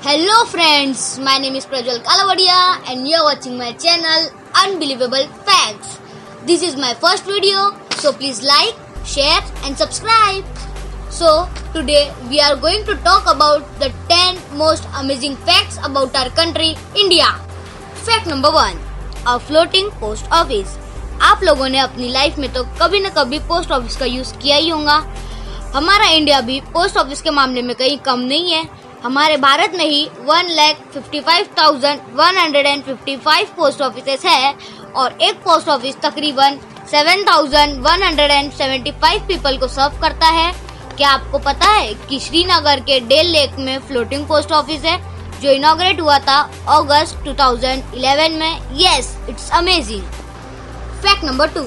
Hello friends, my name is Prajwal Kalavadia and you are watching my channel Unbelievable Facts. This is my first video, so please like, share and subscribe. So today we are going to talk about the 10 most amazing facts about our country, India. Fact number 1, a floating post office. आप लोगों ने अपनी life में तो कभी न कभी post office का यूज किया ही होगा। हमारा इंडिया भी पोस्ट ऑफिस के मामले में कहीं कम नहीं है। हमारे भारत में ही 1,55,155 पोस्ट ऑफिसेस है और एक पोस्ट ऑफिस तकरीबन 7,175 पीपल को सर्व करता है। क्या आपको पता है कि श्रीनगर के डेल लेक में फ्लोटिंग पोस्ट ऑफिस है जो इनॉग्रेट हुआ था अगस्त 2011 में। Yes, it's amazing. Fact number 2,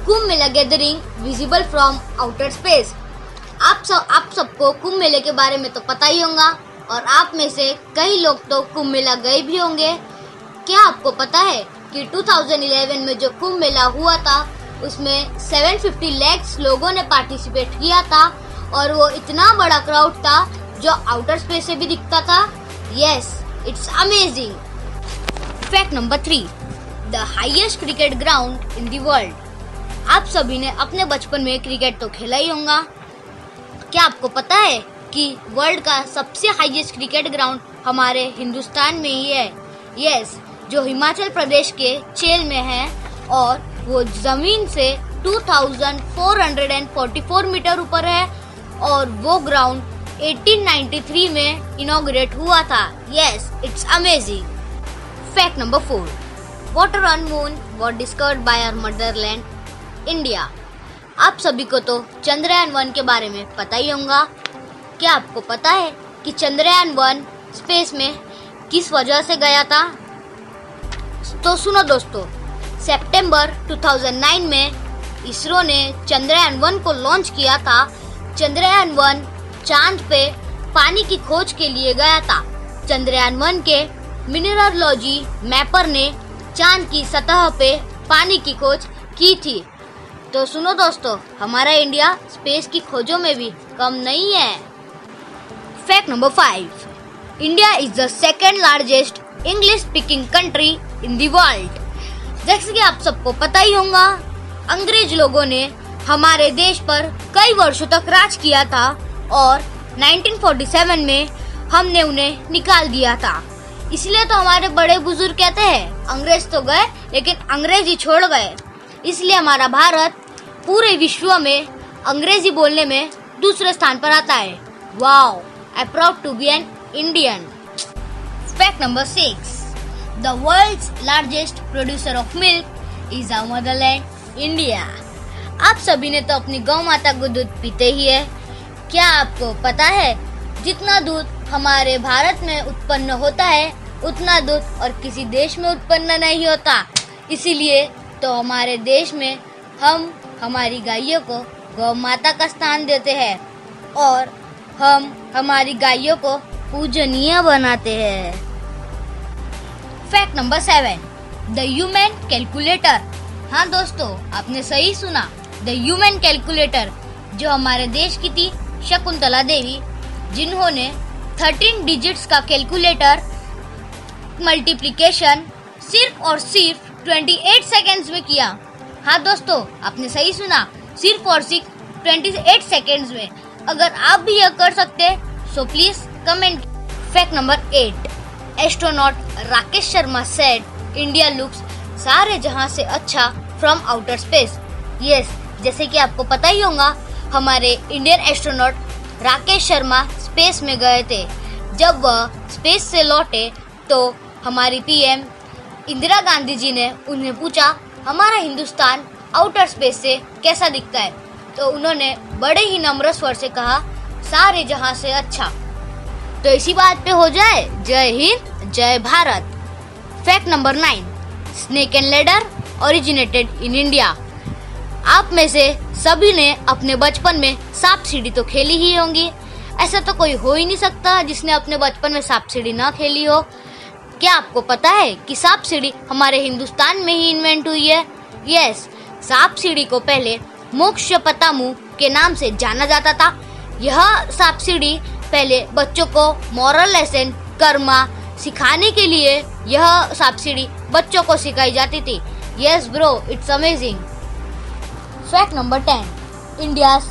Kumbh Mela gathering visible from outer space. आप सबको कुंभ मेले के बारे में तो पता ही होगा और आप में से कई लोग तो कुंभ मेला गए भी होंगे। क्या आपको पता है कि 2011 में जो कुंभ मेला हुआ था उसमें 750 लाख लोगों ने पार्टिसिपेट किया था और वो इतना बड़ा क्राउड था जो आउटर स्पेस से भी दिखता था। Yes, it's amazing. Fact number 3, the highest cricket ground in the world. आप सभी ने अपने बचपन में क्रिकेट तो खेला ही होगा। क्या आपको पता है कि वर्ल्ड का सबसे हाईएस्ट क्रिकेट ग्राउंड हमारे हिंदुस्तान में ही है। यस, जो हिमाचल प्रदेश के चेल में है और वो जमीन से 2444 मीटर ऊपर है और वो ग्राउंड 1893 में इनॉग्रेट हुआ था। Yes, it's amazing. Fact number 4, water on moon was discovered by our motherland India. आप सभी को तो चंद्रयान 1 के बारे में पता ही होगा। क्या आपको पता है कि चंद्रयान 1 स्पेस में किस वजह से गया था? तो सुनो दोस्तों, सितंबर 2009 में इसरो ने चंद्रयान 1 को लॉन्च किया था। चंद्रयान 1 चांद पे पानी की खोज के लिए गया था। चंद्रयान 1 के मिनरलॉजी मैपर ने चांद की सतह पे पानी की खोज की थी। तो सुनो दोस्तों, हमारा इंडिया स्पेस की खोजों में भी कम नहीं है। Fact number 5, India is the second largest English speaking country in the world. जैसे कि आप सबको पता ही होगा, अंग्रेज लोगों ने हमारे देश पर कई वर्षों तक राज किया था और 1947 में हमने उन्हें निकाल दिया था। इसलिए तो हमारे बड़े बुजुर्ग कहते हैं अंग्रेज तो गए लेकिन अंग्रेज ही छोड़ गए। इसलिए हमारा भारत पूरे विश्व में अंग्रेजी बोलने में दूसरे स्थान पर आता है। Wow, I proud to be an Indian. Fact number 6, the world's largest producer of milk is our motherland India. आप सभी ने तो अपनी गौ माता को दूध पीते ही है। क्या आपको पता है जितना दूध हमारे भारत में उत्पन्न होता है उतना दूध और किसी देश में उत्पन्न नहीं होता। इसीलिए तो हमारे देश में हम हमारी गायों को गौ माता का स्थान देते हैं और हम हमारी गायों को पूजनीय बनाते हैं। Fact number 7, the human calculator. हाँ दोस्तों, आपने सही सुना, द ह्यूमन कैलकुलेटर, जो हमारे देश की थी शकुंतला देवी, जिन्होंने 13 डिजिट्स का कैलकुलेटर मल्टीप्लिकेशन सिर्फ और सिर्फ 28 सेकेंड्स में किया। हाँ दोस्तों, आपने सही सुना, सिर्फ और सिर्फ 28 सेकेंड्स में। अगर आप भी यह कर सकते so please comment. Fact number 8, astronaut Rakesh Sharma said India looks सारे जहां से अच्छा फ्रॉम आउटर स्पेस। यस, जैसे कि आपको पता ही होगा, हमारे Indian astronaut Rakesh Sharma space में गए थे। जब वह स्पेस से लौटे तो हमारी पीएम इंदिरा गांधी जी ने उन्हें पूछा हमारा हिंदुस्तान आउटर स्पेस से कैसा दिखता है, तो उन्होंने बड़े ही नम्र स्वर से कहा सारे जहां से अच्छा। तो इसी बात पे हो जाए जय हिंद जय Bharat. Fact number 9, snake and ladder originated in India. आप में से सभी ने अपने बचपन में सांप सीढ़ी तो खेली ही होंगी। ऐसा तो कोई हो ही नहीं सकता जिसने अपने बचपन में सांप सीढ़ी ना खेली हो। क्या आपको पता है कि सांप सीढ़ी हमारे हिंदुस्तान में ही इन्वेंट हुई है? यस, सांप सीढ़ी को पहले मोक्ष पतामू के नाम से जाना जाता था। यह सांप सीढ़ी पहले बच्चों को मॉरल लेसन कर्मा सिखाने के लिए यह सब्सिडी बच्चों को सिखाई जाती थी। Yes bro, it's amazing. Fact number 10, India's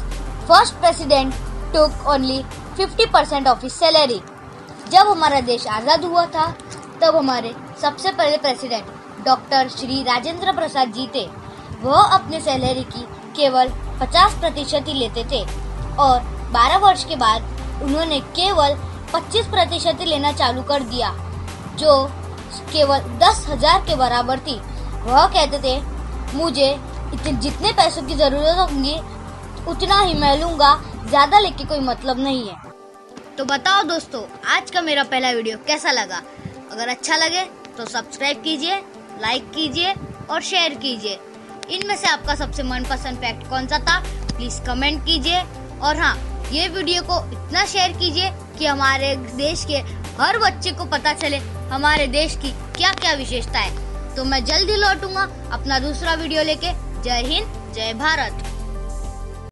first president took only 50% of his salary. जब हमारा देश आज़ाद हुआ था तब हमारे सबसे पहले प्रेसिडेंट डॉक्टर श्री राजेंद्र प्रसाद जी थे। वह अपने सैलरी की केवल 50% ही लेते थे और 12 वर्ष के बाद उन्होंने केवल 25% ही लेना चालू कर दिया, जो केवल 10,000 के बराबर थी। वह कहते थे, मुझे जितने पैसों की जरूरत होगी उतना ही मैं लूंगा, ज्यादा लेके कोई मतलब नहीं है। तो बताओ दोस्तों, आज का मेरा पहला वीडियो कैसा लगा? अगर अच्छा लगे तो सब्सक्राइब कीजिए, लाइक कीजिए और शेयर कीजिए। इनमें से आपका सबसे मनपसंद फैक्ट कौन सा था, प्लीज कमेंट कीजिए। और हाँ, ये वीडियो को इतना शेयर कीजिए कि हमारे देश के हर बच्चे को पता चले हमारे देश की क्या क्या विशेषता है। तो मैं जल्दी लौटूंगा अपना दूसरा वीडियो लेके। जय हिंद, जय भारत।